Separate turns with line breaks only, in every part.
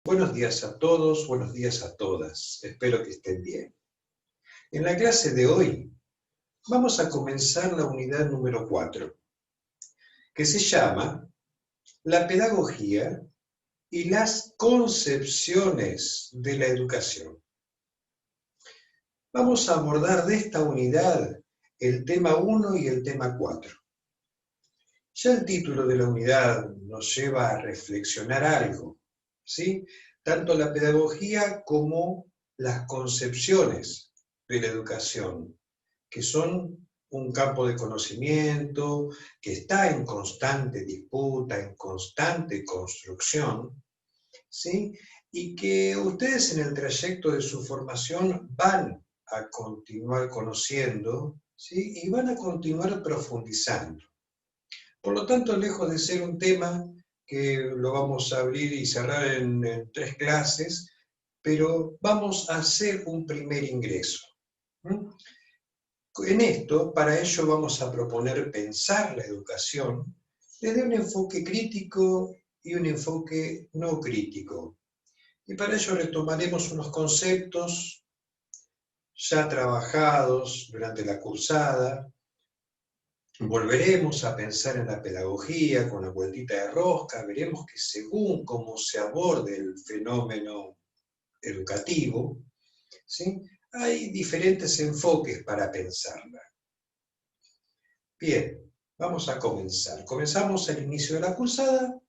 Buenos días a todos, buenos días a todas. Espero que estén bien. En la clase de hoy vamos a comenzar la unidad número 4, que se llama La pedagogía y las concepciones de la educación. Vamos a abordar de esta unidad el tema 1 y el tema 4. Ya el título de la unidad nos lleva a reflexionar algo, ¿sí? Tanto la pedagogía como las concepciones de la educación, que son un campo de conocimiento que está en constante disputa, en constante construcción, ¿sí? Y que ustedes en el trayecto de su formación van a continuar conociendo, ¿sí? Y van a continuar profundizando. Por lo tanto, lejos de ser un tema que lo vamos a abrir y cerrar en 3 clases, pero vamos a hacer un primer ingreso. En esto, para ello vamos a proponer pensar la educación desde un enfoque crítico y un enfoque no crítico. Y para ello retomaremos unos conceptos ya trabajados durante la cursada. Volveremos a pensar en la pedagogía con la vueltita de rosca, veremos que según cómo se aborde el fenómeno educativo, ¿sí? Hay diferentes enfoques para pensarla. Bien, vamos a comenzar. Comenzamos al inicio de la cursada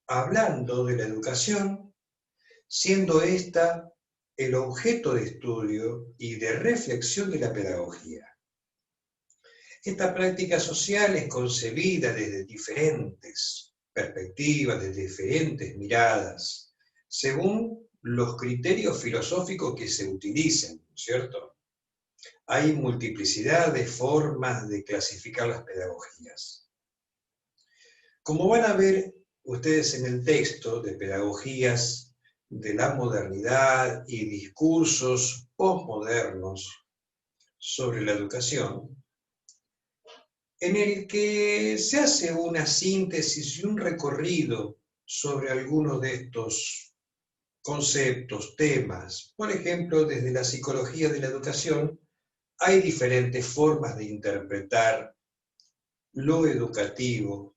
hablando de la educación, siendo esta el objeto de estudio y de reflexión de la pedagogía. Esta práctica social es concebida desde diferentes perspectivas, desde diferentes miradas, según los criterios filosóficos que se utilicen, ¿cierto? Hay multiplicidad de formas de clasificar las pedagogías. Como van a ver ustedes en el texto de Pedagogías de la Modernidad y Discursos Postmodernos sobre la Educación, en el que se hace una síntesis y un recorrido sobre algunos de estos conceptos, temas. Por ejemplo, desde la psicología de la educación hay diferentes formas de interpretar lo educativo.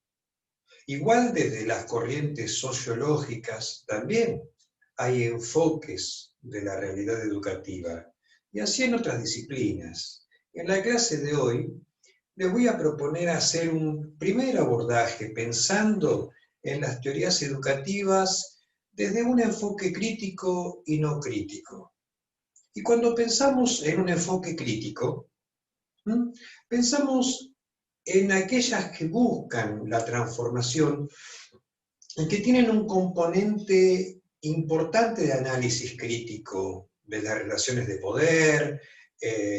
Igual desde las corrientes sociológicas también hay enfoques de la realidad educativa, y así en otras disciplinas. En la clase de hoy les voy a proponer hacer un primer abordaje pensando en las teorías educativas desde un enfoque crítico y no crítico. Y cuando pensamos en un enfoque crítico, pensamos en aquellas que buscan la transformación y que tienen un componente importante de análisis crítico de las relaciones de poder,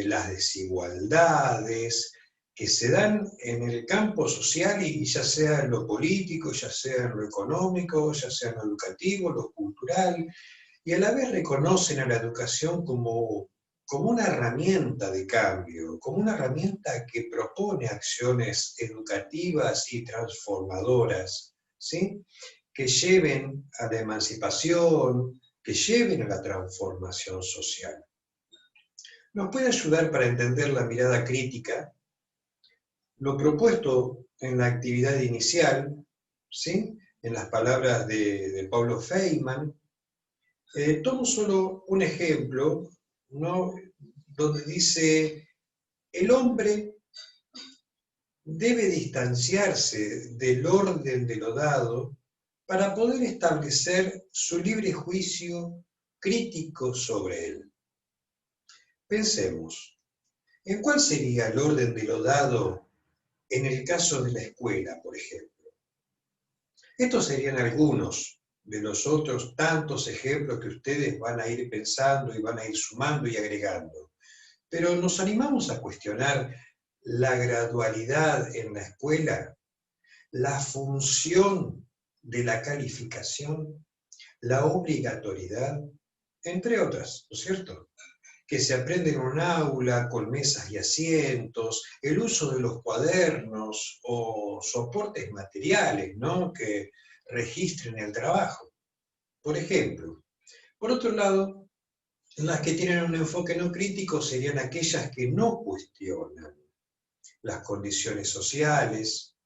las desigualdades que se dan en el campo social, y ya sea en lo político, ya sea en lo económico, ya sea en lo educativo, lo cultural, y a la vez reconocen a la educación como una herramienta de cambio, como una herramienta que propone acciones educativas y transformadoras, ¿sí? Que lleven a la emancipación, que lleven a la transformación social. Nos puede ayudar para entender la mirada crítica lo propuesto en la actividad inicial, ¿sí? En las palabras de Paulo Feynman. Tomo solo un ejemplo, ¿no? Donde dice: el hombre debe distanciarse del orden de lo dado para poder establecer su libre juicio crítico sobre él. Pensemos, ¿en cuál sería el orden de lo dado en el caso de la escuela, por ejemplo? Estos serían algunos de los otros tantos ejemplos que ustedes van a ir pensando y van a ir sumando y agregando. Pero ¿nos animamos a cuestionar la gradualidad en la escuela, la función de la calificación, la obligatoriedad, entre otras, ¿no es cierto? Que se aprende en un aula con mesas y asientos, el uso de los cuadernos o soportes materiales, ¿no? Que registren el trabajo. Por ejemplo, por otro lado, las que tienen un enfoque no crítico serían aquellas que no cuestionan las condiciones sociales,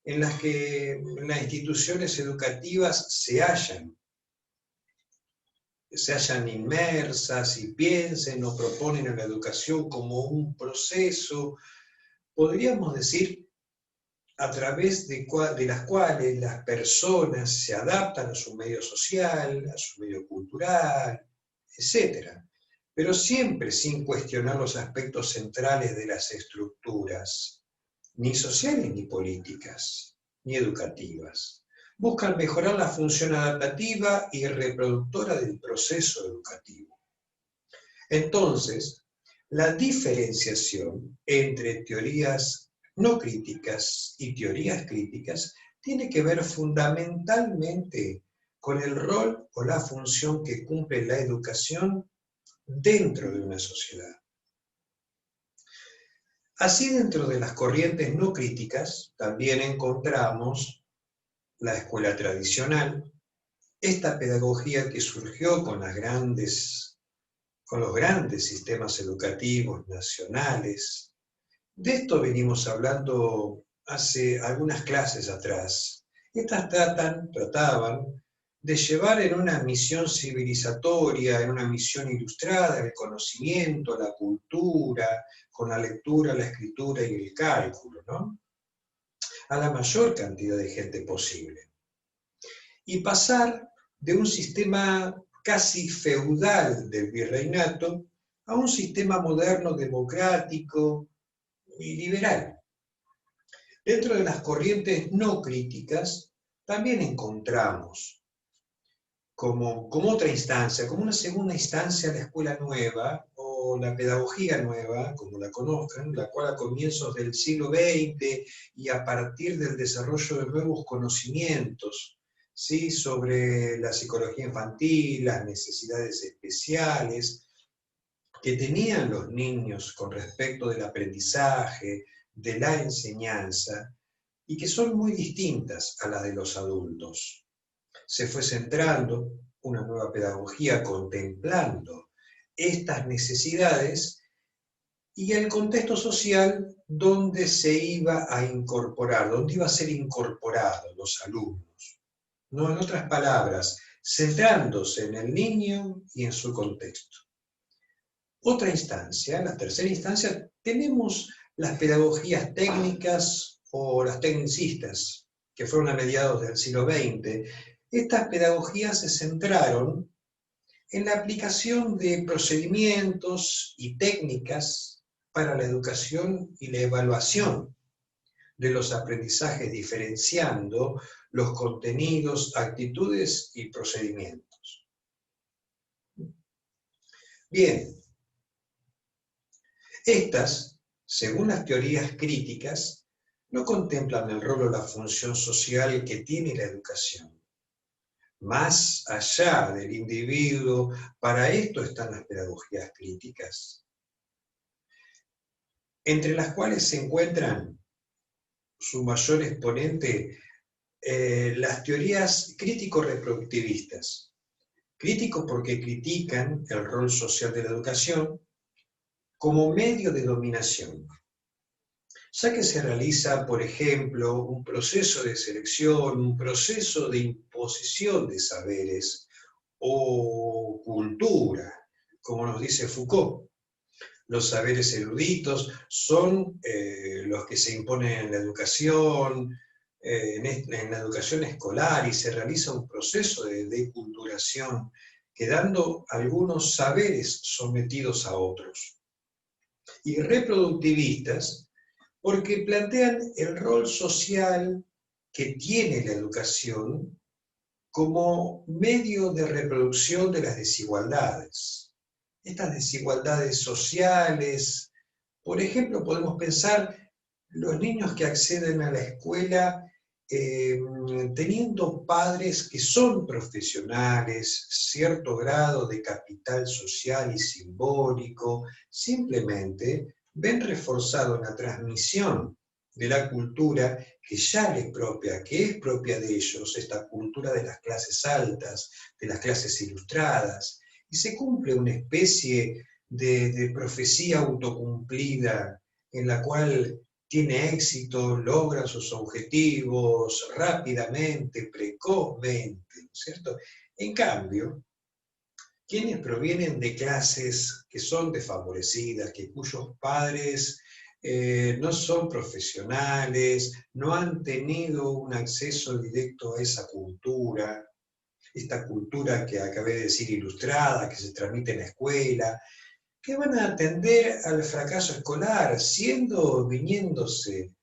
en las que las instituciones educativas se hallan inmersas y piensen o proponen a la educación como un proceso, podríamos decir, a través de las cuales las personas se adaptan a su medio social, a su medio cultural, etc. Pero siempre sin cuestionar los aspectos centrales de las estructuras, ni sociales ni políticas, ni educativas. Buscan mejorar la función adaptativa y reproductora del proceso educativo. Entonces, la diferenciación entre teorías no críticas y teorías críticas tiene que ver fundamentalmente con el rol o la función que cumple la educación dentro de una sociedad. Así, dentro de las corrientes no críticas, también encontramos la escuela tradicional, esta pedagogía que surgió con los grandes sistemas educativos nacionales. De esto venimos hablando hace algunas clases atrás. Estas trataban de llevar en una misión civilizatoria, en una misión ilustrada, el conocimiento, la cultura, con la lectura, la escritura y el cálculo, ¿no?, a la mayor cantidad de gente posible. Y pasar de un sistema casi feudal del virreinato a un sistema moderno, democrático y liberal. Dentro de las corrientes no críticas también encontramos como otra instancia, como una segunda instancia, la escuela nueva o la pedagogía nueva, como la conozcan, la cual a comienzos del siglo XX y a partir del desarrollo de nuevos conocimientos, ¿sí?, sobre la psicología infantil, las necesidades especiales que tenían los niños con respecto del aprendizaje, de la enseñanza, y que son muy distintas a las de los adultos. Se fue centrando una nueva pedagogía contemplando estas necesidades y el contexto social donde se iba a incorporar, donde iba a ser incorporado los alumnos. No, en otras palabras, centrándose en el niño y en su contexto. Otra instancia, la tercera instancia, tenemos las pedagogías técnicas o las tecnicistas, que fueron a mediados del siglo XX. Estas pedagogías se centraron en la aplicación de procedimientos y técnicas para la educación y la evaluación de los aprendizajes, diferenciando los contenidos, actitudes y procedimientos. Bien, estas, según las teorías críticas, no contemplan el rol o la función social que tiene la educación. Más allá del individuo, para esto están las pedagogías críticas, entre las cuales se encuentran su mayor exponente las teorías crítico-reproductivistas. Críticos porque critican el rol social de la educación como medio de dominación, ya que se realiza, por ejemplo, un proceso de selección, un proceso de imposición de saberes o cultura, como nos dice Foucault. Los saberes eruditos son los que se imponen en la educación, en la educación escolar, y se realiza un proceso de deculturación, quedando algunos saberes sometidos a otros. Y reproductivistas, porque plantean el rol social que tiene la educación como medio de reproducción de las desigualdades. Estas desigualdades sociales, por ejemplo, podemos pensar los niños que acceden a la escuela teniendo padres que son profesionales, cierto grado de capital social y simbólico, simplemente ven reforzado en la transmisión de la cultura que ya les propia, que es propia de ellos, esta cultura de las clases altas, de las clases ilustradas, y se cumple una especie de profecía autocumplida en la cual tiene éxito, logra sus objetivos rápidamente, precozmente, ¿no es cierto? En cambio, quienes provienen de clases que son desfavorecidas, cuyos padres no son profesionales, no han tenido un acceso directo a esa cultura, esta cultura que acabé de decir ilustrada, que se transmite en la escuela, que van a tender al fracaso escolar,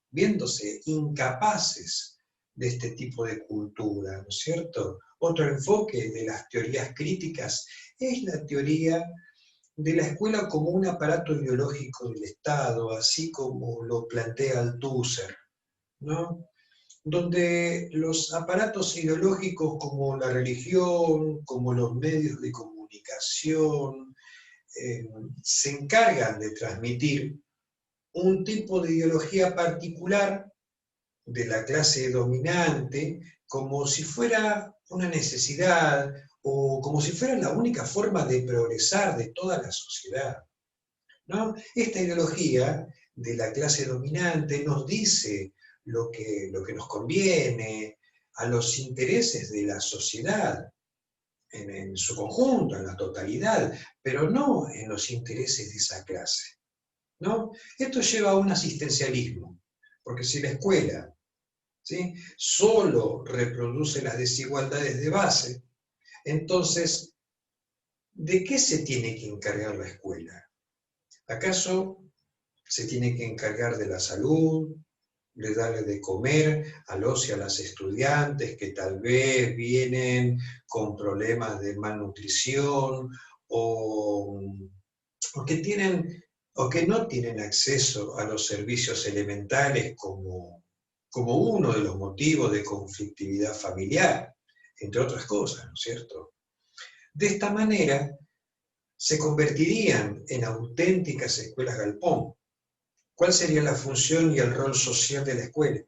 viéndose incapaces de este tipo de cultura, ¿no es cierto? Otro enfoque de las teorías críticas es la teoría de la escuela como un aparato ideológico del Estado, así como lo plantea Althusser, ¿no? Donde los aparatos ideológicos como la religión, como los medios de comunicación, se encargan de transmitir un tipo de ideología particular de la clase dominante, como si fuera una necesidad o como si fuera la única forma de progresar de toda la sociedad, ¿no? Esta ideología de la clase dominante nos dice lo que nos conviene a los intereses de la sociedad, en su conjunto, en la totalidad, pero no en los intereses de esa clase, ¿no? Esto lleva a un asistencialismo, porque si la escuela, ¿sí?, solo reproduce las desigualdades de base, entonces, ¿de qué se tiene que encargar la escuela? ¿Acaso se tiene que encargar de la salud, de darle de comer a los y a las estudiantes que tal vez vienen con problemas de malnutrición o, o que tienen o que no tienen acceso a los servicios elementales como uno de los motivos de conflictividad familiar, entre otras cosas, ¿no es cierto? De esta manera se convertirían en auténticas escuelas galpón. ¿Cuál sería la función y el rol social de la escuela?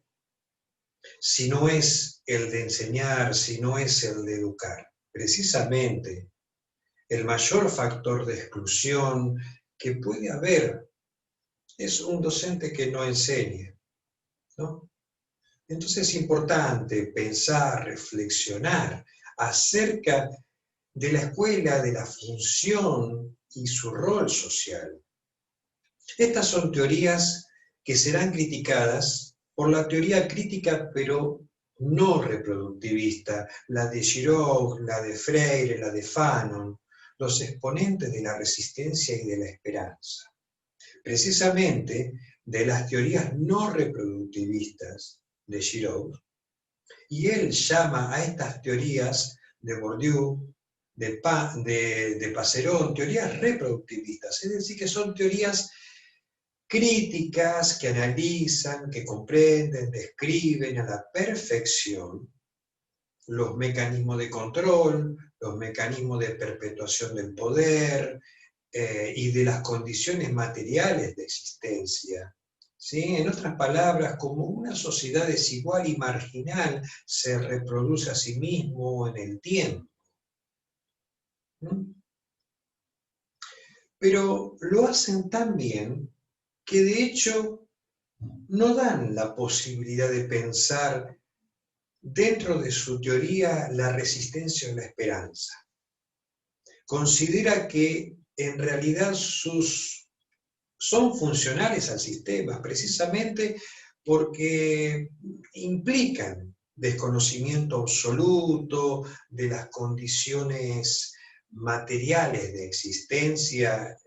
Si no es el de enseñar, si no es el de educar. Precisamente, el mayor factor de exclusión que puede haber es un docente que no enseñe, ¿no? Entonces es importante pensar, reflexionar acerca de la escuela, de la función y su rol social. Estas son teorías que serán criticadas por la teoría crítica, pero no reproductivista, la de Giraud, la de Freire, la de Fanon, los exponentes de la resistencia y de la esperanza. Precisamente de las teorías no reproductivistas de Giraud, y él llama a estas teorías de Bourdieu, de Passerón, teorías reproductivistas, es decir, que son teorías críticas que analizan, que comprenden, describen a la perfección los mecanismos de control, los mecanismos de perpetuación del poder y de las condiciones materiales de existencia. ¿Sí? En otras palabras, como una sociedad desigual y marginal se reproduce a sí mismo en el tiempo. ¿Mm? Pero lo hacen tan bien que de hecho no dan la posibilidad de pensar dentro de su teoría la resistencia o la esperanza. Considera que en realidad son funcionales al sistema, precisamente porque implican desconocimiento absoluto de las condiciones materiales de existencia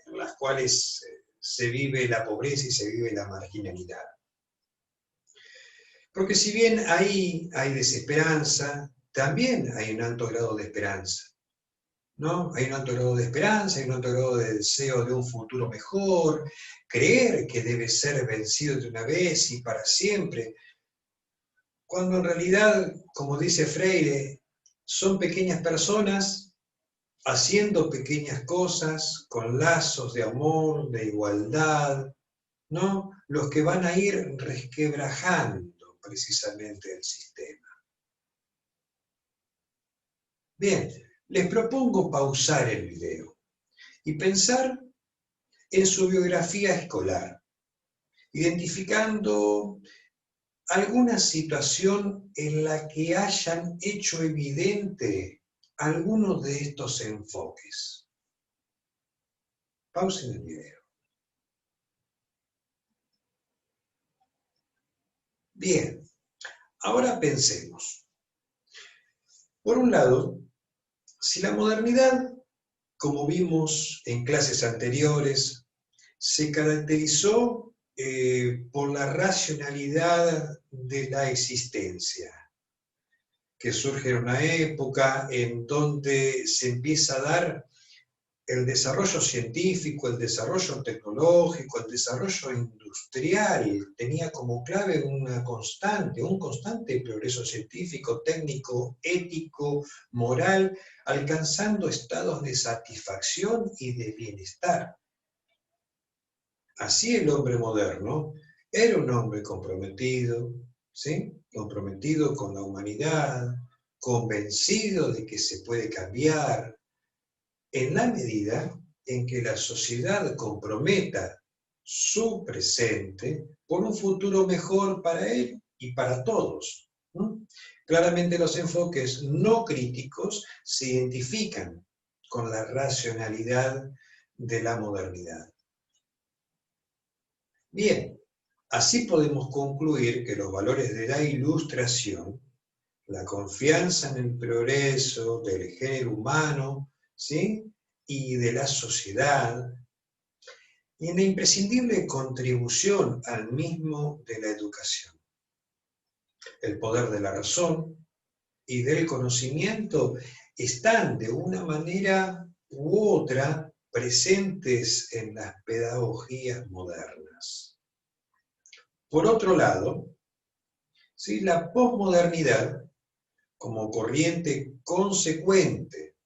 en las cuales se vive la pobreza y se vive la marginalidad. Porque si bien ahí hay desesperanza, también hay un alto grado de esperanza, ¿no? Hay un alto grado de esperanza, hay un alto grado de deseo de un futuro mejor, creer que debe ser vencido de una vez y para siempre, cuando en realidad, como dice Freire, son pequeñas personas haciendo pequeñas cosas con lazos de amor, de igualdad, ¿no? Los que van a ir resquebrajando precisamente el sistema. Bien, les propongo pausar el video y pensar en su biografía escolar, identificando alguna situación en la que hayan hecho evidente algunos de estos enfoques. Pausen el video. Bien, ahora pensemos. Por un lado, si la modernidad, como vimos en clases anteriores, se caracterizó por la racionalidad de la existencia, que surge en una época en donde se empieza a dar el desarrollo científico, el desarrollo tecnológico, el desarrollo industrial, tenía como clave un constante progreso científico, técnico, ético, moral, alcanzando estados de satisfacción y de bienestar. Así el hombre moderno era un hombre comprometido, ¿sí? Comprometido con la humanidad, convencido de que se puede cambiar, en la medida en que la sociedad comprometa su presente por un futuro mejor para él y para todos. Claramente los enfoques no críticos se identifican con la racionalidad de la modernidad. Bien, así podemos concluir que los valores de la Ilustración, la confianza en el progreso del género humano, ¿sí?, y de la sociedad, y en la imprescindible contribución al mismo de la educación. El poder de la razón y del conocimiento están de una manera u otra presentes en las pedagogías modernas. Por otro lado, ¿sí?, la posmodernidad, como corriente consecuente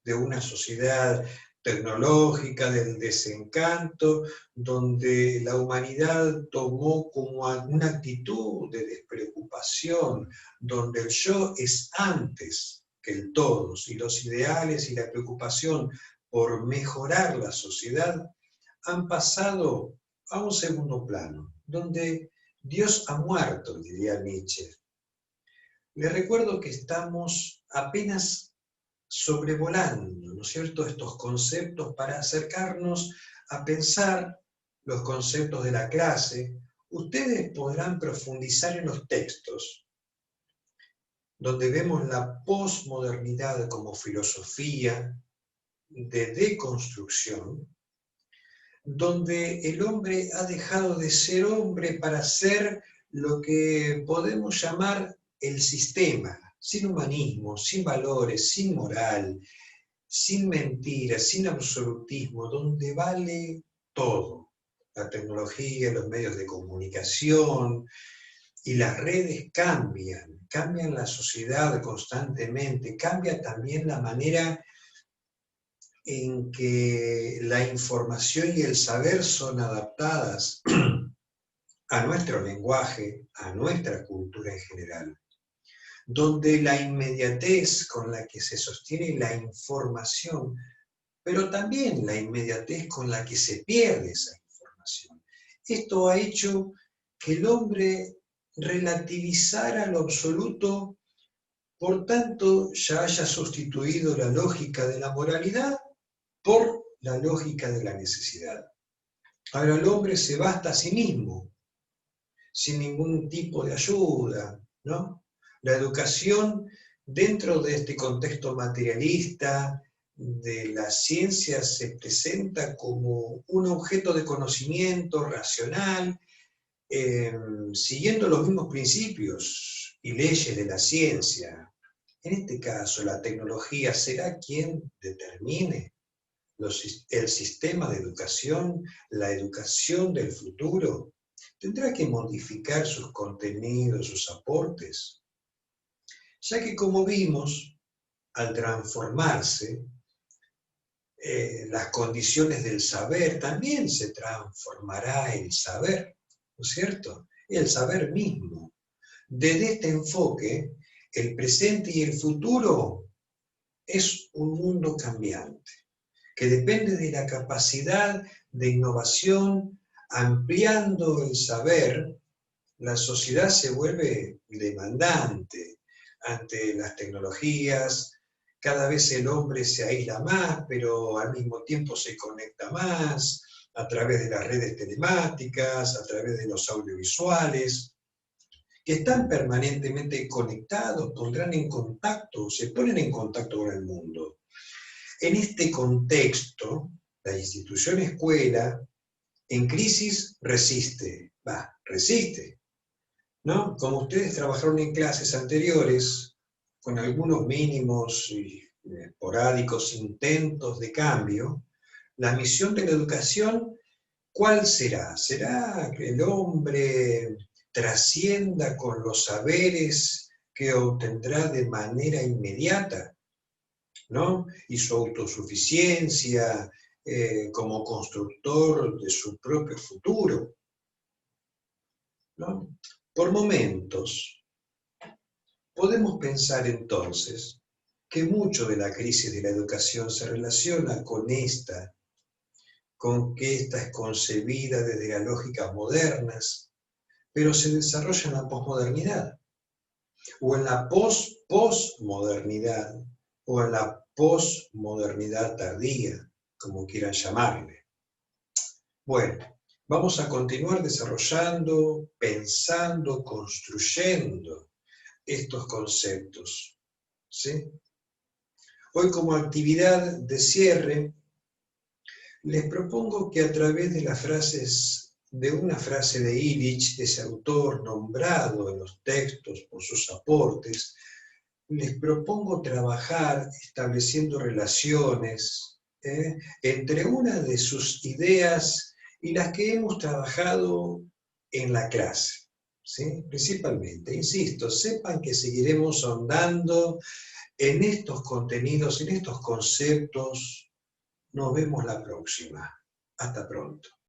de una sociedad tecnológica del desencanto, donde la humanidad tomó como una actitud de despreocupación, donde el yo es antes que el todos, y los ideales y la preocupación por mejorar la sociedad han pasado a un segundo plano, donde Dios ha muerto, diría Nietzsche. Les recuerdo que estamos apenas sobrevolando, ¿no es cierto?, estos conceptos para acercarnos a pensar los conceptos de la clase. Ustedes podrán profundizar en los textos, donde vemos la posmodernidad como filosofía de deconstrucción, donde el hombre ha dejado de ser hombre para ser lo que podemos llamar el sistema, sin humanismo, sin valores, sin moral, sin mentiras, sin absolutismo, donde vale todo. La tecnología, los medios de comunicación y las redes cambian la sociedad constantemente, cambia también la manera en que la información y el saber son adaptadas a nuestro lenguaje, a nuestra cultura en general, donde la inmediatez con la que se sostiene la información, pero también la inmediatez con la que se pierde esa información. Esto ha hecho que el hombre relativizara lo absoluto, por tanto ya haya sustituido la lógica de la moralidad por la lógica de la necesidad. Ahora el hombre se basta a sí mismo, sin ningún tipo de ayuda, ¿no? La educación, dentro de este contexto materialista de la ciencia, se presenta como un objeto de conocimiento racional, siguiendo los mismos principios y leyes de la ciencia. En este caso, la tecnología será quien determine el sistema de educación, la educación del futuro. Tendrá que modificar sus contenidos, sus aportes, ya que, como vimos, al transformarse, las condiciones del saber, también se transformará el saber, ¿no es cierto? El saber mismo. Desde este enfoque, el presente y el futuro es un mundo cambiante, que depende de la capacidad de innovación. Ampliando el saber, la sociedad se vuelve demandante ante las tecnologías. Cada vez el hombre se aísla más, pero al mismo tiempo se conecta más a través de las redes telemáticas, a través de los audiovisuales, que están permanentemente conectados, pondrán en contacto, se ponen en contacto con el mundo. En este contexto, la institución escuela, en crisis, resiste, ¿no? Como ustedes trabajaron en clases anteriores, con algunos mínimos y esporádicos intentos de cambio, la misión de la educación, ¿cuál será? ¿Será que el hombre trascienda con los saberes que obtendrá de manera inmediata, ¿no? Y su autosuficiencia como constructor de su propio futuro, ¿no? Por momentos, podemos pensar entonces que mucho de la crisis de la educación se relaciona con que esta es concebida desde las lógicas modernas, pero se desarrolla en la posmodernidad, o en la posmodernidad, o en la posmodernidad tardía, como quieran llamarle. Bueno, vamos a continuar desarrollando, pensando, construyendo estos conceptos, ¿sí? Hoy, como actividad de cierre, les propongo que a través de una frase de Illich, ese autor nombrado en los textos por sus aportes, les propongo trabajar estableciendo relaciones entre una de sus ideas y las que hemos trabajado en la clase, ¿sí? Principalmente, insisto, sepan que seguiremos ahondando en estos contenidos, en estos conceptos. Nos vemos la próxima. Hasta pronto.